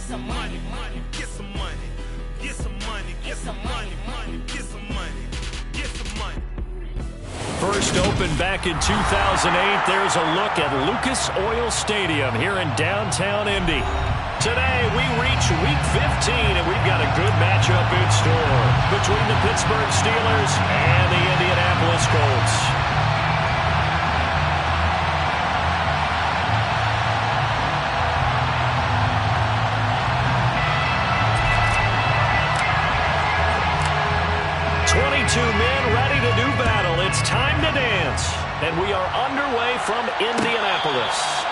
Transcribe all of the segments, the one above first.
get some money, money, get some money, get some money, get some money, money, get some money, get some money. First opened back in 2008. There's a look at Lucas Oil Stadium here in downtown Indy. Today, we reach Week 15, and we've got a good matchup in store between the Pittsburgh Steelers and the Indianapolis Colts. Two men ready to do battle. It's time to dance. And we are underway from Indianapolis.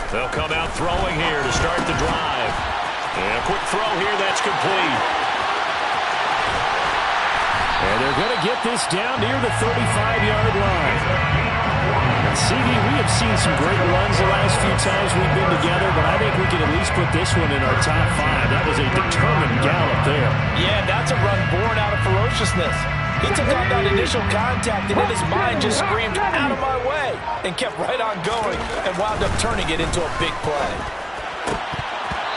They'll come out throwing here to start the drive. And a quick throw here, that's complete. And they're going to get this down near the 35-yard line. CD, we have seen some great runs the last few times we've been together, but I think we can at least put this one in our top 5. That was a determined gallop there. Yeah, that's a run born out of ferociousness. He took on that initial contact, and in his mind just screamed, "Out of my way," and kept right on going and wound up turning it into a big play.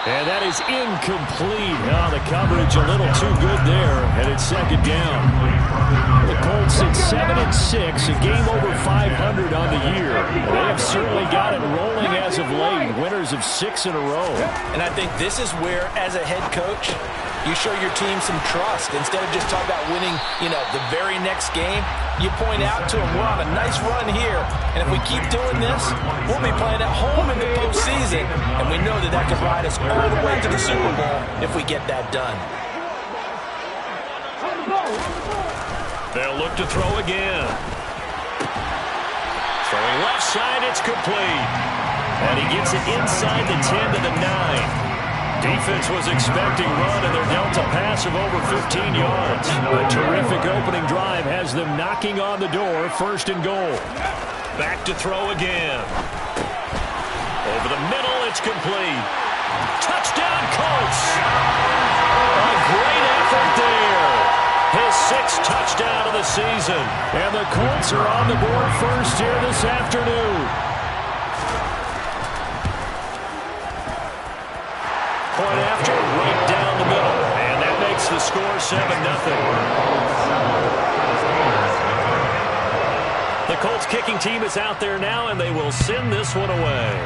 And that is incomplete. Oh, the coverage a little too good there, and it's second down. The Colts at 7-6, a game over 500 on the year. They have certainly got it rolling as of late, winners of 6 in a row. And I think this is where, as a head coach, you show your team some trust. Instead of just talking about winning, the very next game, you point out to them, we're on a nice run here, and if we keep doing this, we'll be playing at home in the postseason, and we know that could ride us all the way to the Super Bowl if we get that done. They'll look to throw again. Throwing left side, it's complete. And he gets it inside the 10 to the 9. Defense was expecting run, and they're dealt a pass of over 15 yards. A terrific opening drive has them knocking on the door, first and goal. Back to throw again. Over the middle, it's complete. Touchdown, Colts! A great effort there. His 6th touchdown of the season. And the Colts are on the board first here this afternoon. Point after, right down the middle. And that makes the score 7-0. The Colts kicking team is out there now, and they will send this one away.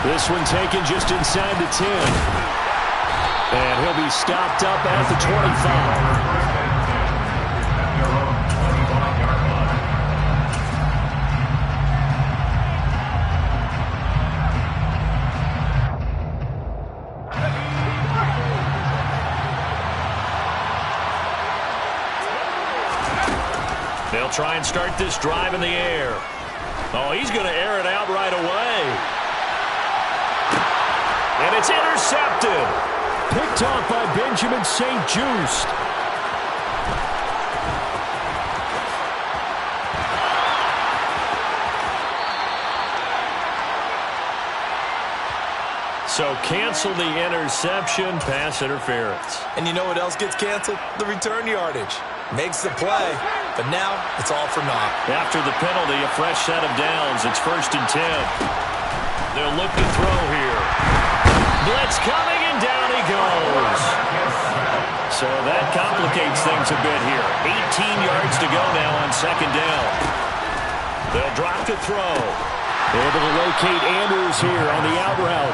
This one taken just inside the 10. And he'll be stopped up at the 25. They'll try and start this drive in the air. Oh, he's going to air it out right away. And it's intercepted. Picked off by Benjamin St. Just. So cancel the interception, pass interference. And you know what else gets canceled? The return yardage. Makes the play, but now it's all for naught. After the penalty, a fresh set of downs. It's 1st and 10. They'll look to throw here. Blitz coming, and down he goes. So that complicates things a bit here. 18 yards to go now on 2nd down. They'll drop the throw. Able to locate Andrews here on the out route.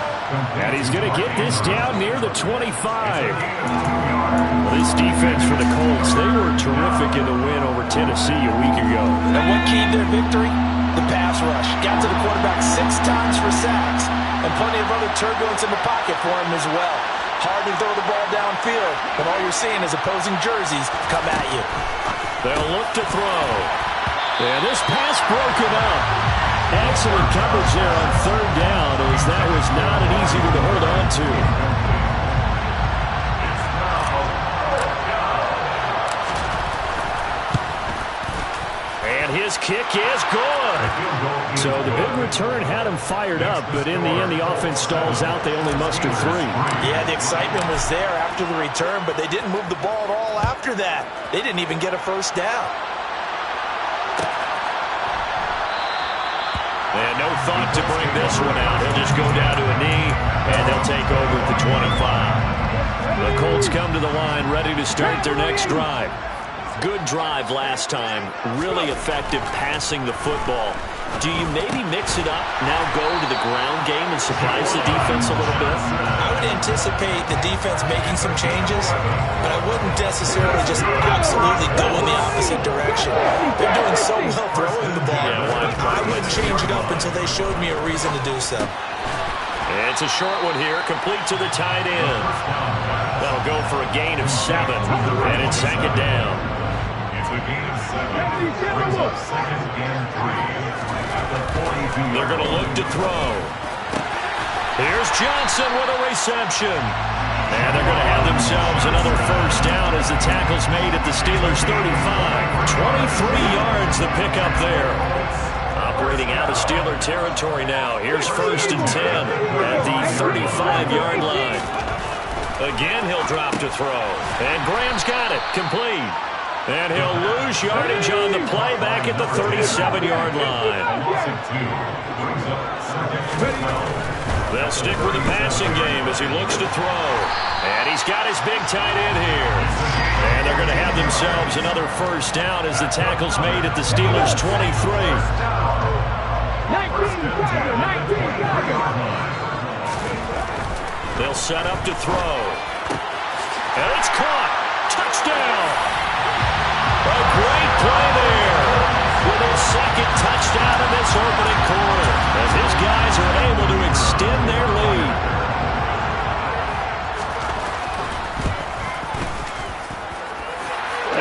And he's going to get this down near the 25. Well, this defense for the Colts, they were terrific in the win over Tennessee a week ago. And what keyed their victory? The pass rush. Got to the quarterback 6 times for sacks. And plenty of other turbulence in the pocket for him as well. hard to throw the ball downfield when all you're seeing is opposing jerseys come at you. They'll look to throw. And this pass broken up. Excellent coverage there on third down, as that was not an easy one to hold on to. And his kick is good. So the big return had him fired up, but in the end, the offense stalls out. They only muster 3. Yeah, the excitement was there after the return, but they didn't move the ball at all after that. They didn't even get a first down. And no thought to bring this one out. He'll just go down to a knee, and they'll take over at the 25. The Colts come to the line, ready to start their next drive. Good drive last time. Really effective passing the football. Do you maybe mix it up, now go to the ground game and surprise the defense a little bit? I would anticipate the defense making some changes, but I wouldn't necessarily just absolutely go in the opposite direction. They're doing so well throwing the ball. I wouldn't change it up until they showed me a reason to do so. It's a short one here, complete to the tight end. That'll go for a gain of 7, and it's second down. It's a gain of 7. Brings up second and 3. They're going to look to throw. Here's Johnson with a reception. And they're going to have themselves another first down as the tackle's made at the Steelers' 35. 23 yards the pickup there. Operating out of Steeler territory now. Here's first and 10 at the 35-yard line. Again, he'll drop to throw. And Graham's got it. Complete. And he'll lose yardage on the play back at the 37-yard line. They'll stick with the passing game as he looks to throw. And he's got his big tight end here. And they're going to have themselves another first down as the tackle's made at the Steelers' 23. They'll set up to throw. And it's caught. Touchdown. A great play there with his second touchdown in this opening quarter as his guys are able to extend their lead.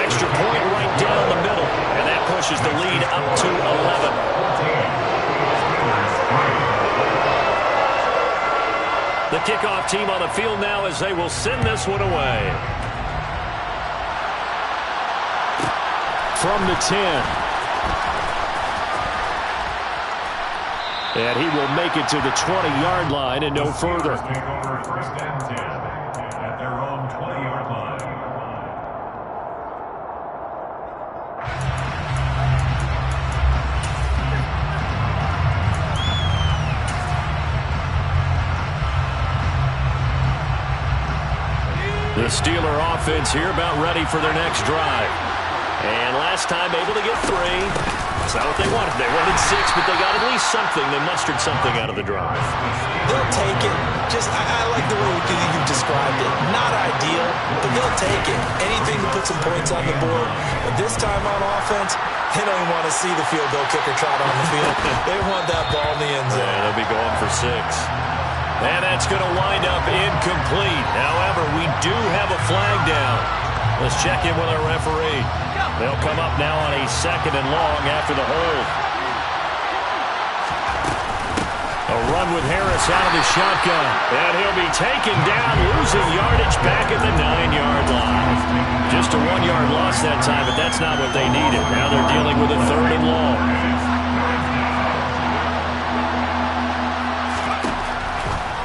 Extra point right down the middle, and that pushes the lead up to 11. The kickoff team on the field now as they will send this one away. From the 10. And he will make it to the 20-yard line and no further. Take over first and 10 at their own 20-yard line. The Steeler offense here about ready for their next drive. And last time able to get 3. That's not what they wanted. They wanted 6, but they got at least something. They mustered something out of the drive. They'll take it. I like the way you've described it. Not ideal, but they'll take it. Anything to put some points on the board. But this time on offense, they don't even want to see the field goal kicker trot on the field. They want that ball in the end zone. Yeah, they'll be going for 6. And that's going to wind up incomplete. However, we do have a flag down. Let's check in with our referee. They'll come up now on a second and long after the hold. A run with Harris out of the shotgun. And he'll be taken down, losing yardage back at the 9-yard line. Just a 1-yard loss that time, but that's not what they needed. Now they're dealing with a third and long.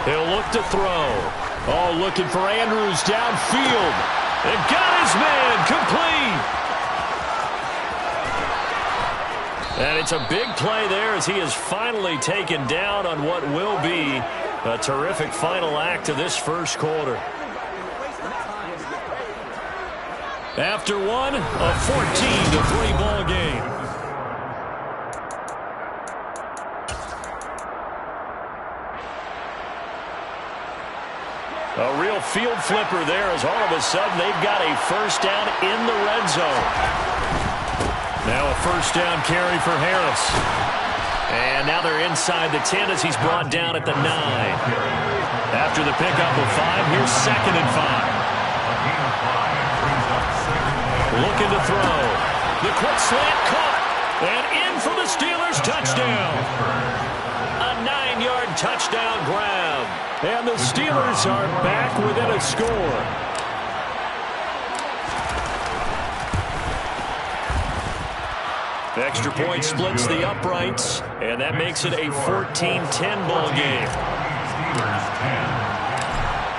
He'll look to throw. Oh, looking for Andrews downfield. And got his man complete. And it's a big play there as he is finally taken down on what will be a terrific final act of this first quarter. After one, a 14-3 ball game. A real field flipper there as all of a sudden they've got a first down in the red zone. Now a first down carry for Harris. And now they're inside the 10 as he's brought down at the 9. After the pickup of 5, here's 2nd and 5. Looking to throw. The quick slant caught. And in for the Steelers touchdown. A 9-yard touchdown grab. And the Steelers are back within a score. Extra point splits the uprights, and that makes it a 14-10 ball game.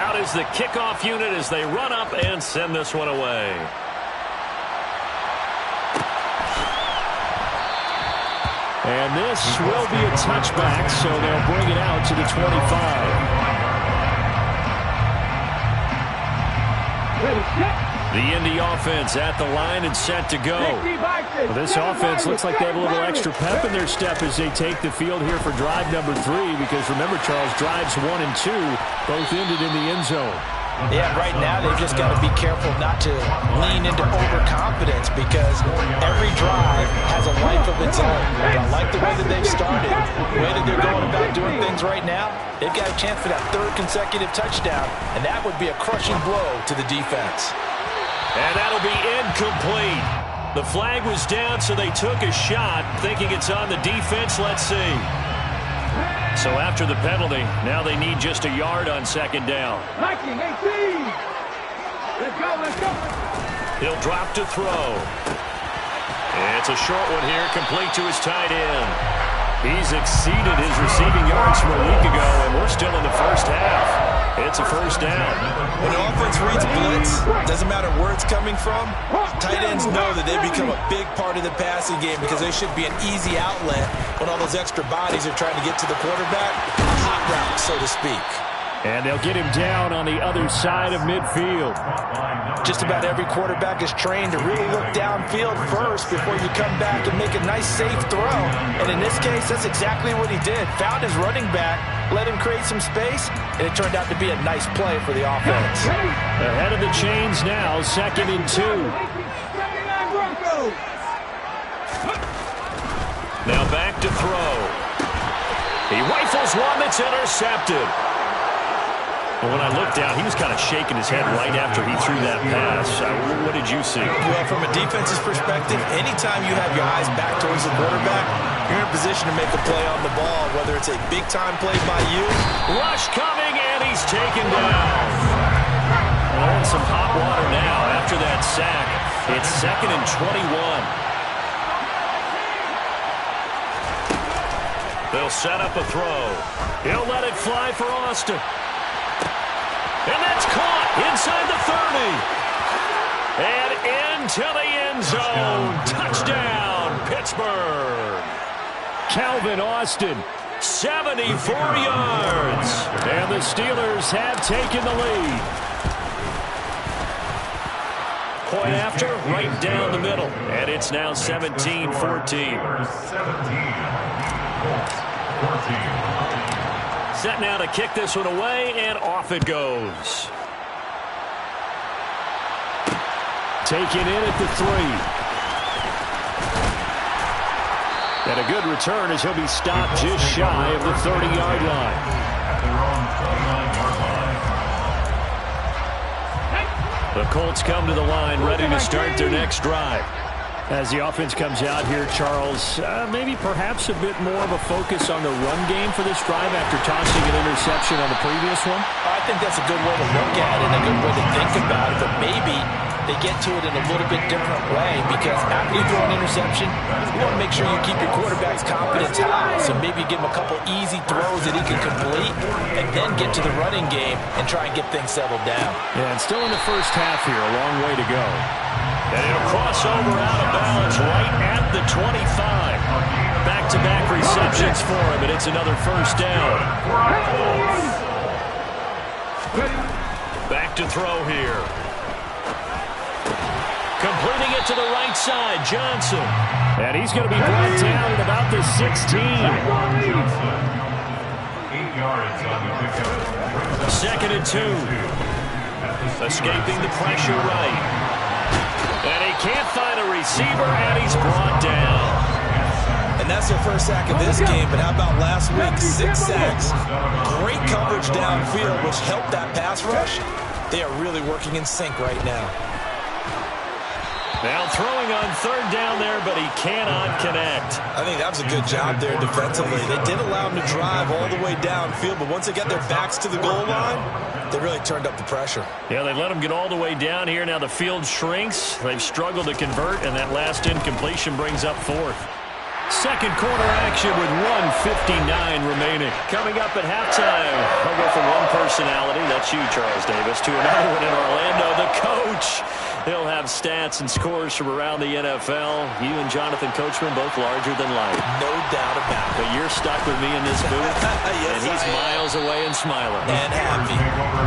Out is the kickoff unit as they run up and send this one away. And this will be a touchback, so they'll bring it out to the 25. The Indy offense at the line and set to go. Well, this offense looks like they have a little extra pep in their step as they take the field here for drive number 3, because remember, Charles, drives 1 and 2 both ended in the end zone. Yeah, right now they've just got to be careful not to lean into overconfidence, because every drive has a life of its own. I like the way that they've started, the way that they're going about doing things right now. They've got a chance for that 3rd consecutive touchdown, and that would be a crushing blow to the defense. And that'll be incomplete. The flag was down, so they took a shot, thinking it's on the defense. Let's see. So after the penalty, now they need just a yard on 2nd down. Let's go. He'll drop to throw. It's a short one here, complete to his tight end. He's exceeded his receiving yards from a week ago, and we're still in the first half. It's a first down. When the offense reads blitz, doesn't matter where it's coming from, tight ends know that they become a big part of the passing game, because they should be an easy outlet when all those extra bodies are trying to get to the quarterback. Hot route, so to speak. And they'll get him down on the other side of midfield. Just about every quarterback is trained to really look downfield first before you come back and make a nice, safe throw. And in this case, that's exactly what he did. Found his running back, let him create some space, and it turned out to be a nice play for the offense. Ahead of the chains now, 2nd and 2. Now back to throw. He rifles one that's intercepted. And when I looked down, he was kind of shaking his head right after he threw that pass. What did you see? Well, from a defense's perspective, anytime you have your eyes back towards the quarterback, you're in a position to make a play on the ball, whether it's a big-time play by you. Rush coming, and he's taken down. Well, some hot water now after that sack. It's 2nd and 21. They'll set up a throw. He'll let it fly for Austin. And that's caught inside the 30. And into the end zone. Touchdown, Pittsburgh. Calvin Austin, 74 yards. And the Steelers have taken the lead. Point after, right down the middle. And it's now 17-14. 17-14. Set now to kick this one away, and off it goes. Taken in at the 3. And a good return as he'll be stopped just shy of the 30-yard line. The Colts come to the line, ready to start their next drive. As the offense comes out here, Charles, maybe perhaps a bit more of a focus on the run game for this drive after tossing an interception on the previous one? I think that's a good way to look at it, a good way to think about it, but maybe they get to it in a little bit different way, because after you throw an interception, you want to make sure you keep your quarterback's confidence high, so maybe give him a couple easy throws that he can complete, and then get to the running game and try and get things settled down. Yeah, and still in the first half here, a long way to go. And it'll cross over out of bounds right at the 25. Back-to-back receptions for him, and it's another first down. Back to throw here. Completing it to the right side, Johnson. And he's going to be brought down at about the 16. 8 yards on the pickup. 2nd and 2. Escaping the pressure right. And he can't find a receiver, and he's brought down. And that's their first sack of this game, but how about last week? 6 sacks. Great coverage downfield, which helped that pass rush. They are really working in sync right now. Now throwing on third down there, but he cannot connect. I think that was a good job there defensively. They did allow him to drive all the way downfield, but once they got their backs to the goal line, they really turned up the pressure. Yeah, they let him get all the way down here. Now the field shrinks. They've struggled to convert, and that last incompletion brings up fourth. Second quarter action with 1:59 remaining. Coming up at halftime, I'll go from one personality, that's you, Charles Davis, to another one in Orlando, the coach. He'll have stats and scores from around the NFL. You and Jonathan Coachman both larger than life. No doubt about it. But you're stuck with me in this booth, yes, and he's miles away and smiling. And happy.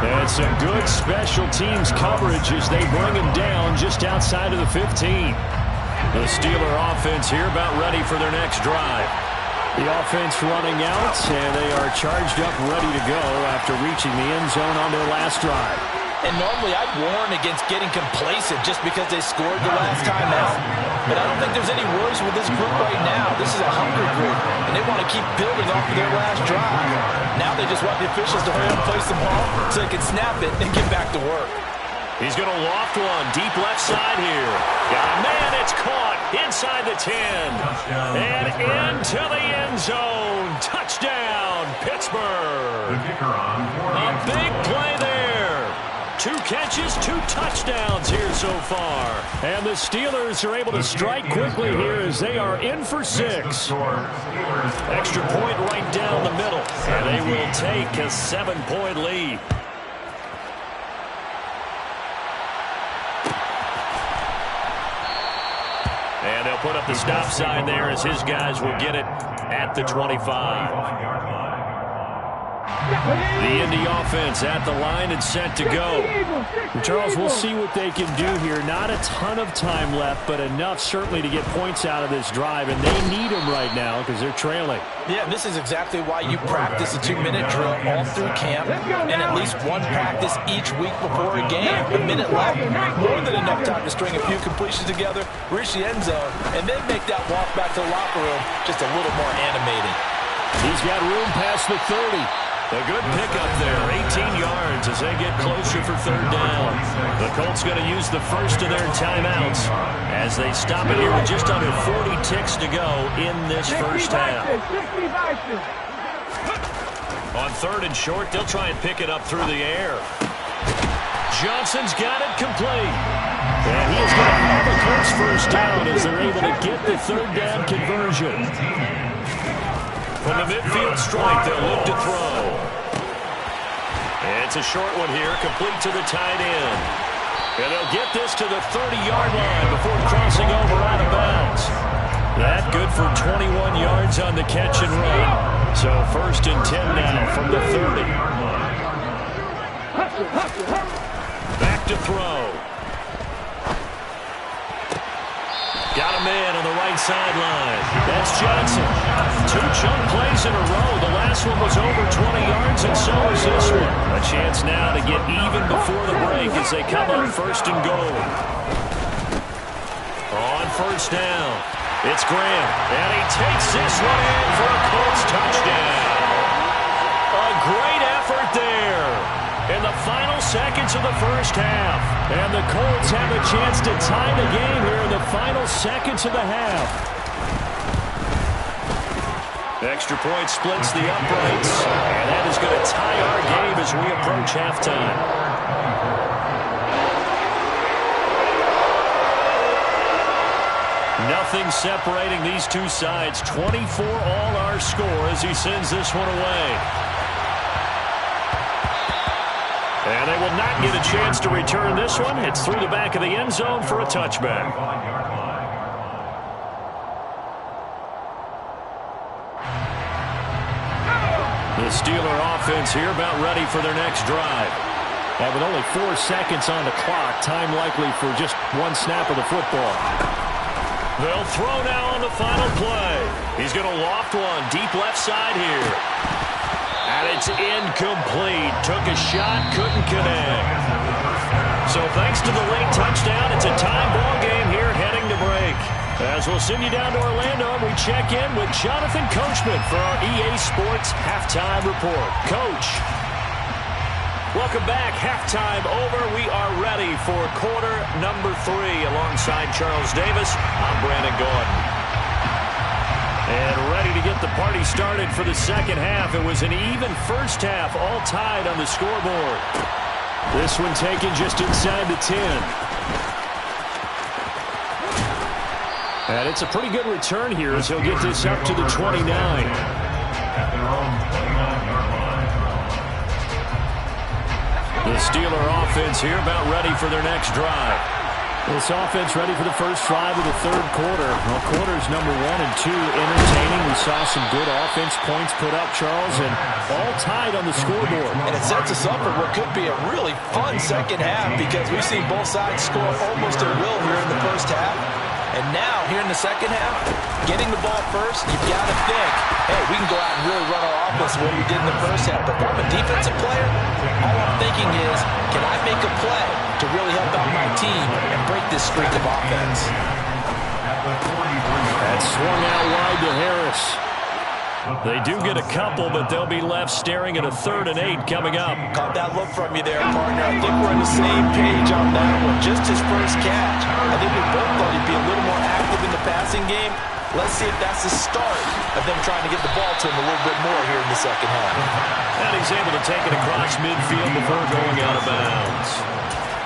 And some good special teams coverage as they bring him down just outside of the 15. The Steeler offense here about ready for their next drive. The offense running out, and they are charged up, ready to go after reaching the end zone on their last drive. And normally I'd warn against getting complacent just because they scored the last time out. But I don't think there's any worries with this group right now. This is a hungry group, and they want to keep building off of their last drive. Now they just want the officials to hurry up and place the ball so they can snap it and get back to work. He's going to loft one deep left side here. Got a man, it's caught inside the 10. And into the end zone. Touchdown, Pittsburgh. A big play there. 2 catches, 2 touchdowns here so far. And the Steelers are able to strike quickly here as they are in for 6. Extra point right down the middle. And they will take a 7-point lead. And they'll put up the stop sign there as his guys will get it at the 25. The Indy offense at the line and set to go. Charles, we'll see what they can do here. Not a ton of time left, but enough certainly to get points out of this drive, and they need them right now because they're trailing. Yeah, this is exactly why you practice a 2-minute drill all through camp and at least one practice each week before a game. A minute left, more than enough time to string a few completions together, reach the end zone, and then make that walk back to the locker room just a little more animated. He's got room past the 30. A good pickup there, 18 yards as they get closer for third down. The Colts going to use the first of their timeouts as they stop it here with just under 40 ticks to go in this first half. On third and short, they'll try and pick it up through the air. Johnson's got it complete. And he is going to have the Colts first down as they're able to get the third down conversion. From the midfield strike, they'll look to throw. It's a short one here, complete to the tight end. And they'll get this to the 30-yard line before crossing over out of bounds. That good for 21 yards on the catch and run. So first and 10 now from the 30. Back to throw. Got a man on the right sideline. That's Johnson. 2 chunk plays in a row. The last one was over 20 yards, and so is this one. A chance now to get even before the break as they come up first and goal. On first down, it's Graham. And he takes this one in for a Colts touchdown. A great effort there in the final seconds of the first half. And the Colts have a chance to tie the game here in the final seconds of the half. Extra point splits the uprights. And that is going to tie our game as we approach halftime. Nothing separating these two sides. 24 all our score as he sends this one away. And they will not get a chance to return this one. It's through the back of the end zone for a touchback. The Steeler offense here about ready for their next drive. And with only 4 seconds on the clock, time likely for just one snap of the football. They'll throw now on the final play. He's going to loft one deep left side here. And it's incomplete. Took a shot, couldn't connect. So thanks to the late touchdown, it's a tie ball game here heading to break. As As we'll send you down to Orlando, and we check in with Jonathan Coachman for our EA Sports Halftime Report. Coach. Welcome back. Halftime over. We are ready for quarter number 3. Alongside Charles Davis, I'm Brandon Gordon. And ready to get the party started for the second half. It was an even first half, all tied on the scoreboard. This one taken just inside the 10. And it's a pretty good return here as he'll get this up to the 29. At their own 29-yard line. The Steeler offense here about ready for their next drive. This offense ready for the first drive of the third quarter. Well, quarters number 1 and 2 entertaining. We saw some good offense points put up, Charles, and all tied on the scoreboard. And it sets us up for what could be a really fun second half because we've seen both sides score almost at will here in the first half. And now, here in the second half, getting the ball first, you've got to think, hey, we can go out and really run our offense the way we did in the first half. But if I'm a defensive player, all I'm thinking is, can I make a play to really help out my team and break this streak of offense? That's swung out wide to Harris. They do get a couple, but they'll be left staring at a 3rd and 8 coming up. Caught that look from you there, partner. I think we're on the same page on that one. Just his first catch. I think we both thought he'd be a little more active in the passing game. Let's see if that's the start of them trying to get the ball to him a little bit more here in the second half. And he's able to take it across midfield before going out of bounds.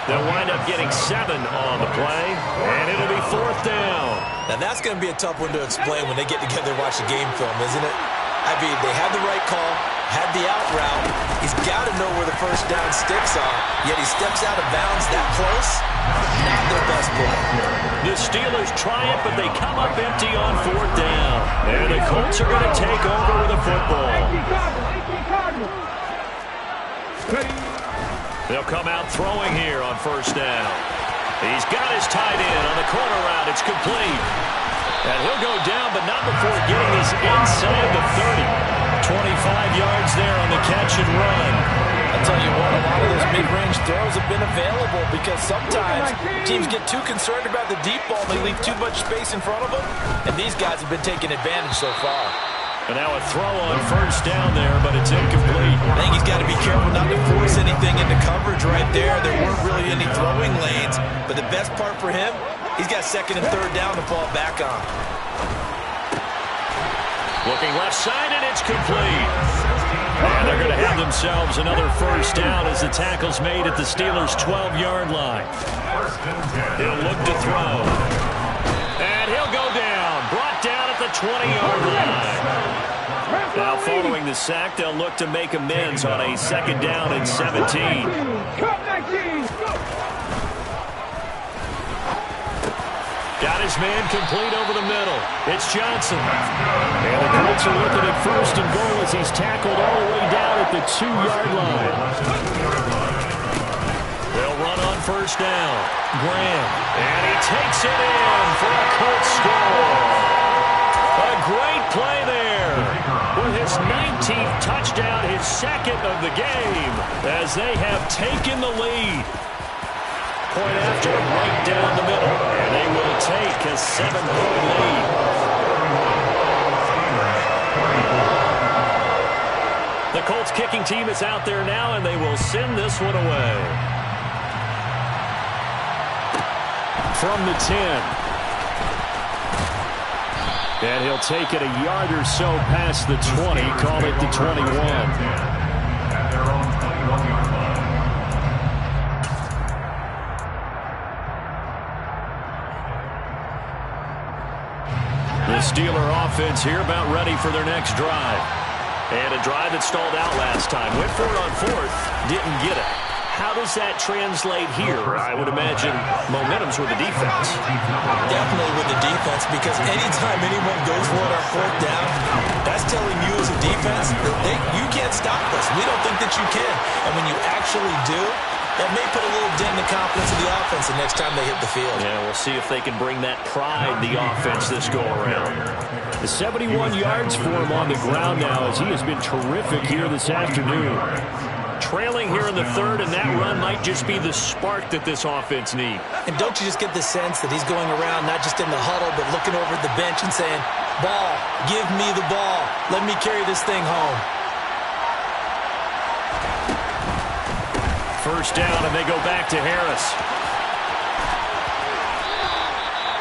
They'll wind up getting 7 on the play, and it'll be 4th down. Now, that's going to be a tough one to explain when they get together and watch the game film, isn't it? I mean, they had the right call, had the out route. He's got to know where the first down sticks are, yet he steps out of bounds that close. Not their best play. The Steelers triumph, but they come up empty on 4th down. And the Colts are going to take over with the football. They'll come out throwing here on 1st down. He's got his tight end on the corner route. It's complete. And he'll go down, but not before getting this inside the 30. 25 yards there on the catch and run. I'll tell you what, a lot of those mid-range throws have been available because sometimes teams get too concerned about the deep ball. They leave too much space in front of them, and these guys have been taking advantage so far. And now a throw on 1st down there, but it's incomplete. I think he's got to be careful not to force anything into coverage right there. There weren't really any throwing lanes, but the best part for him, he's got 2nd and 3rd down to fall back on. Looking left side, and it's complete. And they're going to have themselves another 1st down as the tackle's made at the Steelers' 12-yard line. He'll look to throw. And he'll go down. Brought down at the 20-yard line. Now, following the sack, they'll look to make amends on a 2nd down and 17. Got his man complete over the middle. It's Johnson. And the Colts are looking at 1st and goal as he's tackled all the way down at the 2-yard line. They'll run on 1st down. Graham. And he takes it in for a Colts score. A great play there. With his 19th touchdown, his 2nd of the game, as they have taken the lead. Point after right down the middle, and they will take a 7-point lead. The Colts kicking team is out there now, and they will send this one away. From the 10. And he'll take it a yard or so past the 20, call it the 21. At their own 21-yard line. The Steeler offense here about ready for their next drive. And a drive that stalled out last time. Went for it on 4th, didn't get it. How does that translate here? I would imagine momentum's with the defense. Definitely with the defense, because anytime anyone goes for it on 4th down, that's telling you as a defense that you can't stop us. We don't think that you can. And when you actually do, that may put a little dent in the confidence of the offense the next time they hit the field. Yeah, we'll see if they can bring that pride, the offense, this go-around. The 71 yards for him on the ground now as he has been terrific here this afternoon. Trailing here in the third, and that run might just be the spark that this offense needs. And don't you just get the sense that he's going around not just in the huddle, but looking over at the bench and saying, ball, give me the ball. Let me carry this thing home. First down, and they go back to Harris.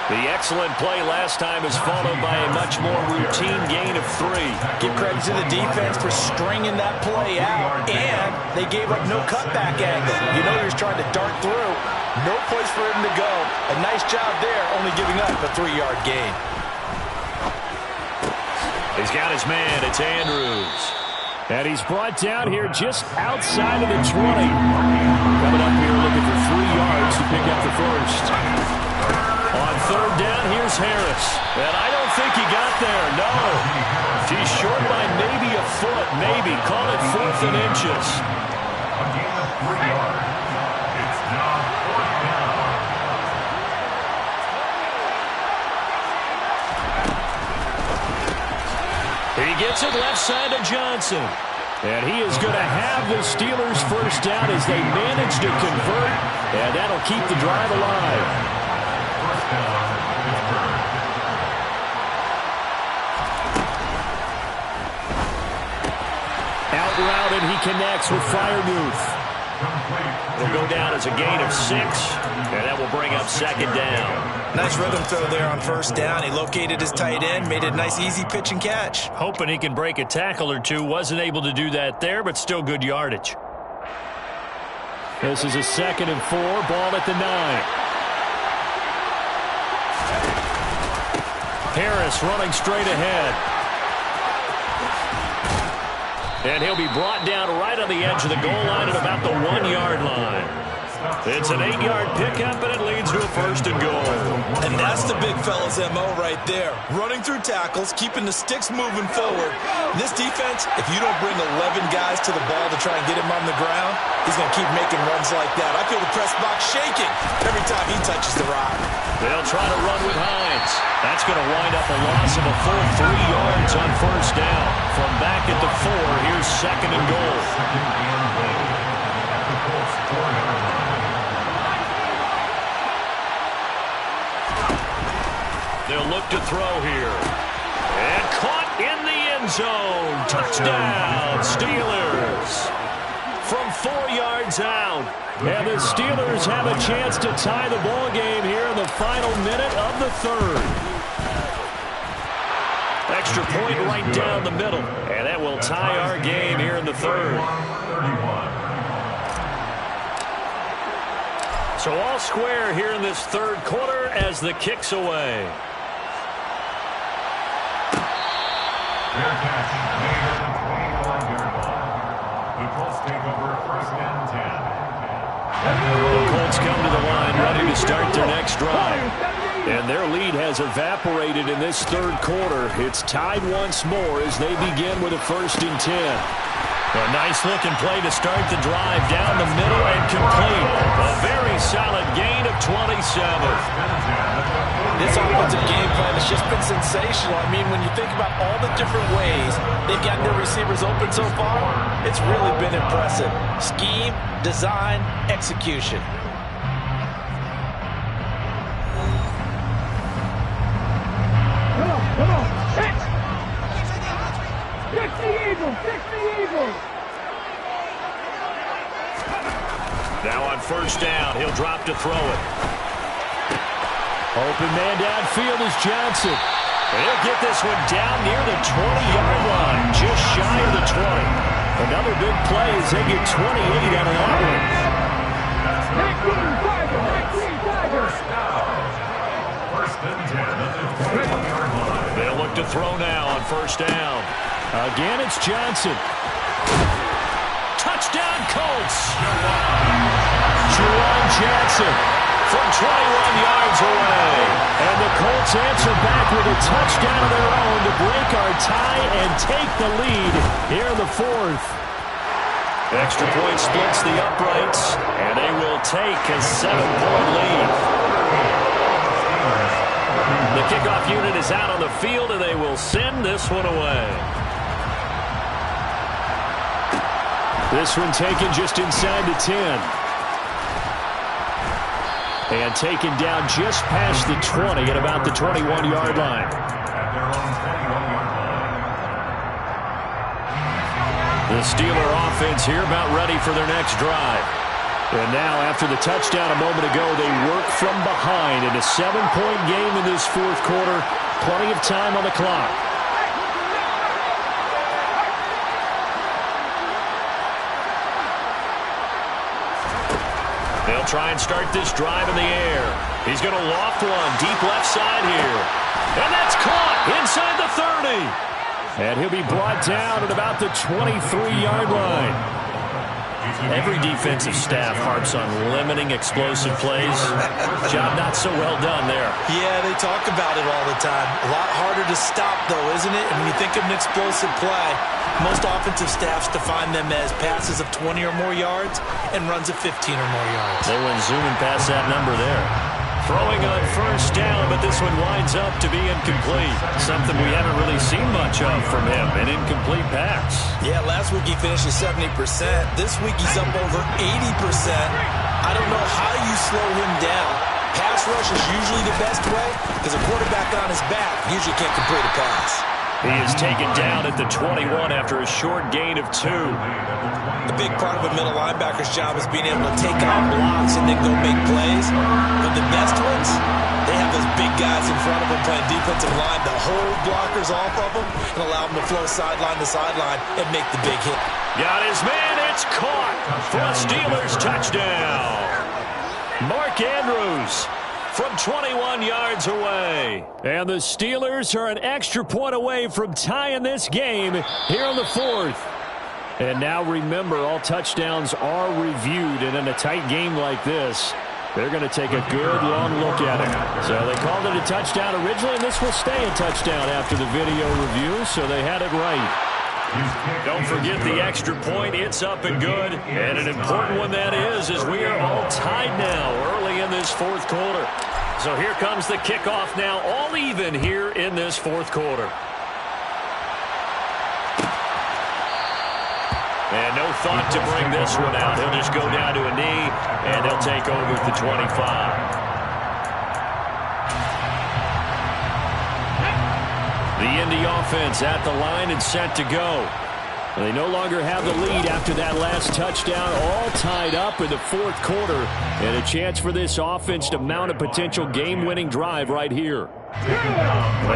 The excellent play last time is followed by a much more routine gain of 3. Give credit to the defense for stringing that play out, and they gave up no cutback angle. You know he was trying to dart through. No place for him to go. A nice job there, only giving up a 3-yard gain. He's got his man. It's Andrews. And he's brought down here just outside of the 20. Coming up here looking for 3 yards to pick up the first. On third down, here's Harris. And I don't think he got there, no. He's short by maybe a foot, maybe. Call it 4th and inches. A gain of 3 yards. It's now 4th down. He gets it left side to Johnson. And he is going to have the Steelers first down as they manage to convert. And that'll keep the drive alive. Out route, and he connects with Freiermuth. It'll go down as a gain of 6, and that will bring up second down. Nice rhythm throw there on first down. He located his tight end, made it a nice easy pitch and catch. Hoping he can break a tackle or two. Wasn't able to do that there, but still good yardage. This is a 2nd and 4, ball at the 9. Harris running straight ahead. And he'll be brought down right on the edge of the goal line at about the 1-yard line. It's an 8-yard pickup, and it leads to a 1st and goal. And that's the big fella's MO right there. Running through tackles, keeping the sticks moving forward. This defense, if you don't bring 11 guys to the ball to try and get him on the ground, he's going to keep making runs like that. I feel the press box shaking every time he touches the rock. They'll try to run with Hines. That's going to wind up a loss of a full 3 yards on first down. From back at the 4, here's 2nd and goal. They'll look to throw here. And caught in the end zone. Touchdown, Steelers. From 4 yards out. And the Steelers have a chance to tie the ball game here in the final minute of the 3rd. Extra point right down the middle. And that will tie our game here in the 3rd. So all square here in this 3rd quarter as the kick's away. Fair catch made at the 21-yard line. The Colts take over 1st and 10. The Colts come to the line ready to start their next drive. And their lead has evaporated in this 3rd quarter. It's tied once more as they begin with a 1st and 10. A nice-looking play to start the drive down the middle and complete. A very solid gain of 27. This offensive game plan has just been sensational. I mean, when you think about all the different ways they've gotten their receivers open so far, it's really been impressive. Scheme, design, execution. Come on, pitch! Fix the Eagles, fix the Eagles! Now on first down, he'll drop to throw it. Open man downfield is Johnson. And he'll get this one down near the 20-yard line, just shy of the 20. Another big play as they get 28 out of that one. First and 10 at the 21-yard line. They'll look to throw now on first down. Again, it's Johnson. Touchdown, Colts! Juwan Johnson from 21 yards away. And the Colts answer back with a touchdown of their own to break our tie and take the lead here in the 4th. Extra point splits the uprights, and they will take a 7-point lead. The kickoff unit is out on the field, and they will send this one away. This one taken just inside the 10. And taken down just past the 20 at about the 21-yard line. The Steeler offense here about ready for their next drive. And now, after the touchdown a moment ago, they work from behind in a 7-point game in this fourth quarter. Plenty of time on the clock. They'll try and start this drive in the air. He's going to loft one deep left side here. And that's caught inside the 30. And he'll be brought down at about the 23-yard line. Every defensive staff harps on limiting explosive plays. Job not so well done there. Yeah, they talk about it all the time. A lot harder to stop, though, isn't it? And when you think of an explosive play, most offensive staffs define them as passes of 20 or more yards and runs of 15 or more yards. They went zooming past that number there. Throwing on first down, but this one winds up to be incomplete. Something we haven't really seen much of from him, an incomplete pass. Yeah, last week he finished at 70%. This week he's up over 80%. I don't know how you slow him down. Pass rush is usually the best way because a quarterback on his back usually can't complete a pass. He is taken down at the 21 after a short gain of 2. The big part of a middle linebacker's job is being able to take on blocks and then go make plays. But the best ones, they have those big guys in front of them playing defensive line to hold blockers off of them and allow them to flow sideline to sideline and make the big hit. Got his man. It's caught for a Steelers touchdown. Mark Andrews from 21 yards away. And the Steelers are an extra point away from tying this game here on the fourth. And now remember, all touchdowns are reviewed, and in a tight game like this, they're going to take a good long look at it. So they called it a touchdown originally, and this will stay a touchdown after the video review, so they had it right. Don't forget the extra point. It's up and good. And an important one that is, as we are all tied now early in this fourth quarter. So here comes the kickoff now, all even here in this fourth quarter. And no thought to bring this one out. He'll just go down to a knee, and they'll take over at the 25. The Indy offense at the line and set to go. They no longer have the lead after that last touchdown, all tied up in the fourth quarter, and a chance for this offense to mount a potential game-winning drive right here. They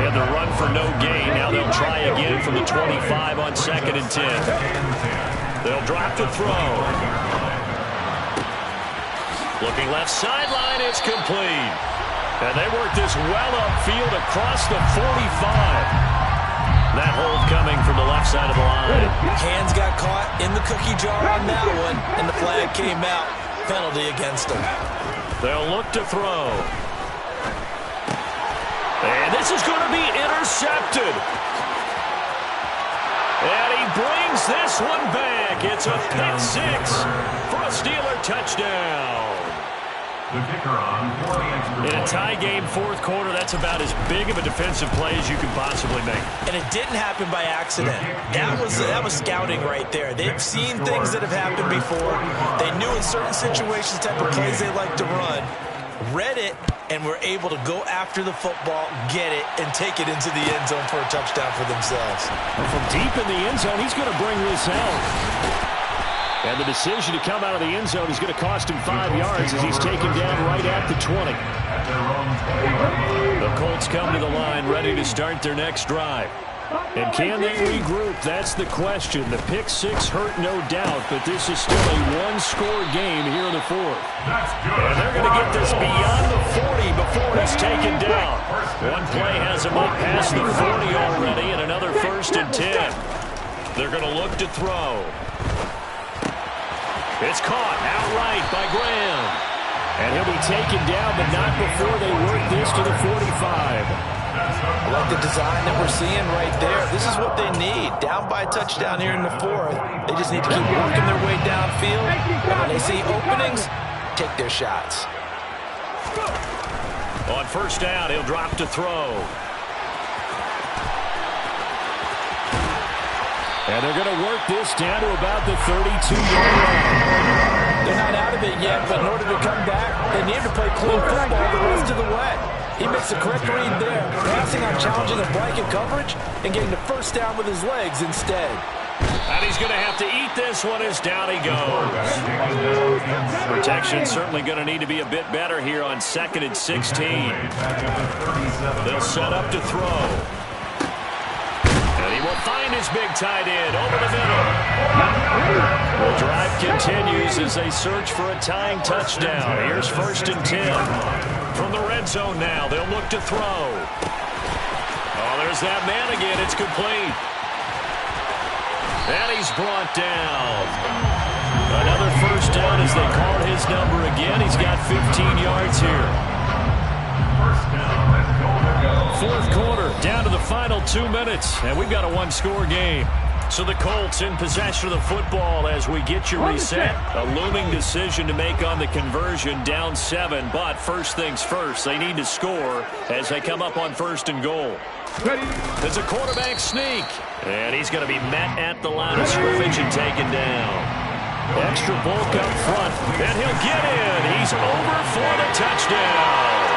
had the run for no gain. Now they'll try again from the 25 on 2nd and 10. They'll drop to throw. Looking left sideline, it's complete. And they work this well upfield across the 45. That hold coming from the left side of the line. Hands got caught in the cookie jar on that one, and the flag came out. Penalty against them. They'll look to throw. And this is going to be intercepted. And he brings this one back. It's a pick six for a Steeler touchdown. The kicker on for the extra In a tie game, fourth quarter, that's about as big of a defensive play as you can possibly make. And it didn't happen by accident. That was scouting right there. They've seen things that have happened before. They knew in certain situations the type of plays they like to run. Read it, and were able to go after the football, get it, and take it into the end zone for a touchdown for themselves. And from deep in the end zone, he's going to bring this out. And the decision to come out of the end zone is going to cost him 5 yards as he's taken down right at the 20. The Colts come to the line ready to start their next drive. And can they regroup? That's the question. The pick six hurt, no doubt, but this is still a one-score game here in the fourth. And they're going to get this beyond the 40 before it's taken down. One play has him up past the 40 already, and another 1st and 10. They're going to look to throw. It's caught outright by Graham. And he'll be taken down, but not before they work this to the 45. I like the design that we're seeing right there. This is what they need. Down by a touchdown here in the fourth. They just need to keep working their way downfield. And when they see openings, take their shots. On first down, he'll drop to throw. And they're going to work this down to about the 32-yard line. They're not out of it yet, but in order to come back, they need to play clean football the rest of the way. He makes the correct read there, passing on challenging the blanket coverage and getting the first down with his legs instead. And he's going to have to eat this one as down he goes. Protection certainly going to need to be a bit better here on 2nd and 16. They'll set up to throw. And he will find his big tight end over the middle. The drive continues as they search for a tying touchdown. Here's 1st and 10. From the red zone now, they'll look to throw. Oh, there's that man again. It's complete. And he's brought down. Another first down as they call his number again. He's got 15 yards here. Fourth quarter, down to the final 2 minutes, and we've got a one-score game. So the Colts in possession of the football as we get you reset. A looming decision to make on the conversion, down 7. But first things first, they need to score as they come up on 1st and goal. It's a quarterback sneak. And he's going to be met at the line of scrimmage and taken down. Extra bulk up front, and he'll get in. He's over for the touchdown.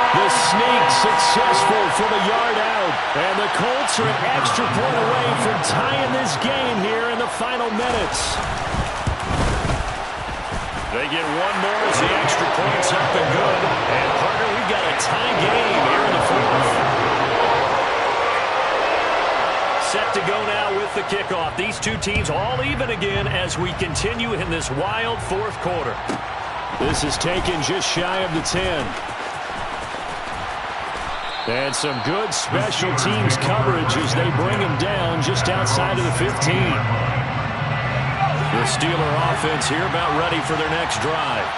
The sneak successful from a yard out. And the Colts are an extra point away from tying this game here in the final minutes. They get one more as the extra point's up and good. And, partner, we've got a tie game here in the fourth. Set to go now with the kickoff. These two teams all even again as we continue in this wild fourth quarter. This is taken just shy of the 10. And some good special teams coverage as they bring him down just outside of the 15. The Steeler offense here about ready for their next drive.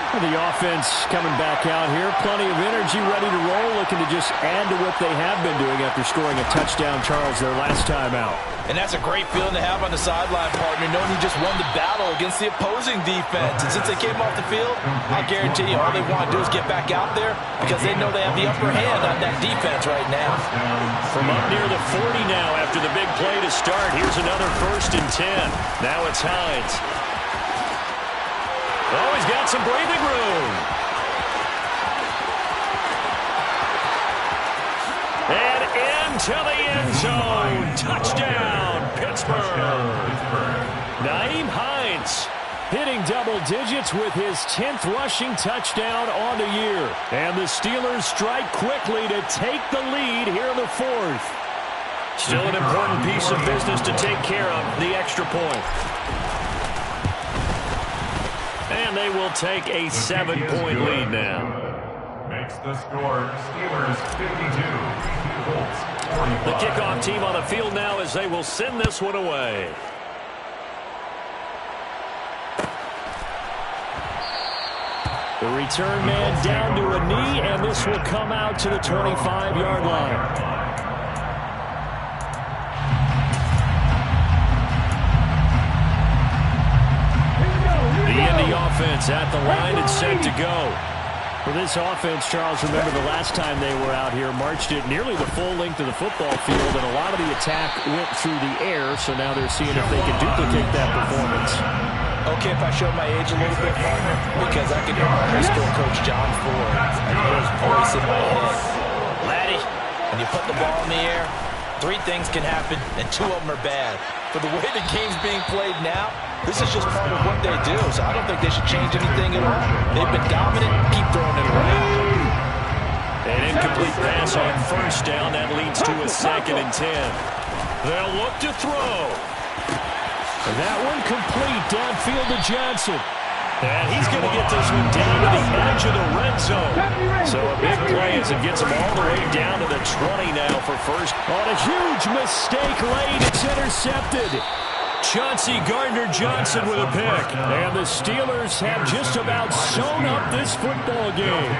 The offense coming back out here. Plenty of energy, ready to roll, looking to just add to what they have been doing after scoring a touchdown, Charles, their last time out. And that's a great feeling to have on the sideline, partner, knowing you just won the battle against the opposing defense. And since they came off the field, I guarantee you all they want to do is get back out there because they know they have the upper hand on that defense right now. From up near the 40 now after the big play to start, here's another 1st and 10. Now it's Hines. Oh, he's got some breathing room. And into the end zone. Touchdown, Pittsburgh. Nyheim Hines hitting double digits with his 10th rushing touchdown on the year. And the Steelers strike quickly to take the lead here in the fourth. Still an important piece of business to take care of, the extra point. And they will take a 7-point lead now. Makes the score Steelers 52, Colts 45. The kickoff team on the field now as they will send this one away. The return man down to a knee, and this will come out to the 25-yard line. The Indy offense at the line and set to go. For this offense, Charles, remember the last time they were out here, marched it nearly the full length of the football field, and a lot of the attack went through the air, so now they're seeing if they can duplicate that performance. Okay, if I show my age a little bit, partner, because I can hear my high school coach, John Ford. I can hear his voice in my head. Laddie, when you put the ball in the air, 3 things can happen, and 2 of them are bad. For the way the game's being played now, this is just part of what they do, so I don't think they should change anything at all. They've been dominant. Keep throwing it around. An incomplete pass on first down. That leads to a 2nd and 10. They'll look to throw. And that one complete downfield to Johnson. And he's going to get this one down to the edge of the red zone. So a big play as it gets him all the way down to the 20 now for first. On a huge mistake late, it's intercepted. Chauncey Gardner-Johnson with a pick. And the Steelers have just about sewn up this football game.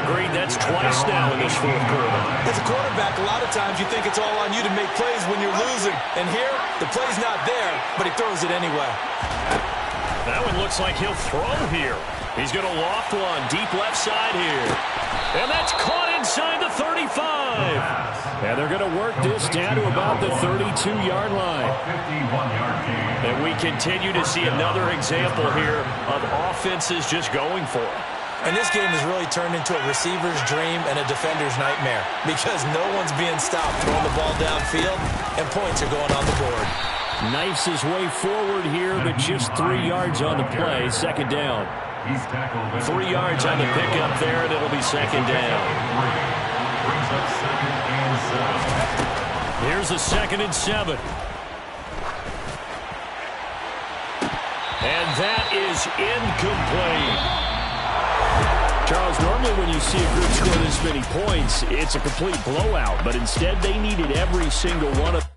Agreed, that's twice now in this fourth quarter. As a quarterback, a lot of times you think it's all on you to make plays when you're losing. And here, the play's not there, but he throws it anyway. That one looks like he'll throw here. He's going to loft one deep left side here. And that's caught inside the 35. And And they're going to work this down to about the 32-yard line. 51-yard gain. And we continue to see another example here of offenses just going for it. And this game has really turned into a receiver's dream and a defender's nightmare because no one's being stopped throwing the ball downfield, and points are going on the board. Knifes his way forward here, but just 3 yards on the play. Second down. He's tackled 3 yards on the pickup there, and it'll be second down. Brings up 2nd and 7. Here's a 2nd and 7. And that is incomplete. Charles, normally when you see a group score this many points, it's a complete blowout. But instead, they needed every single one of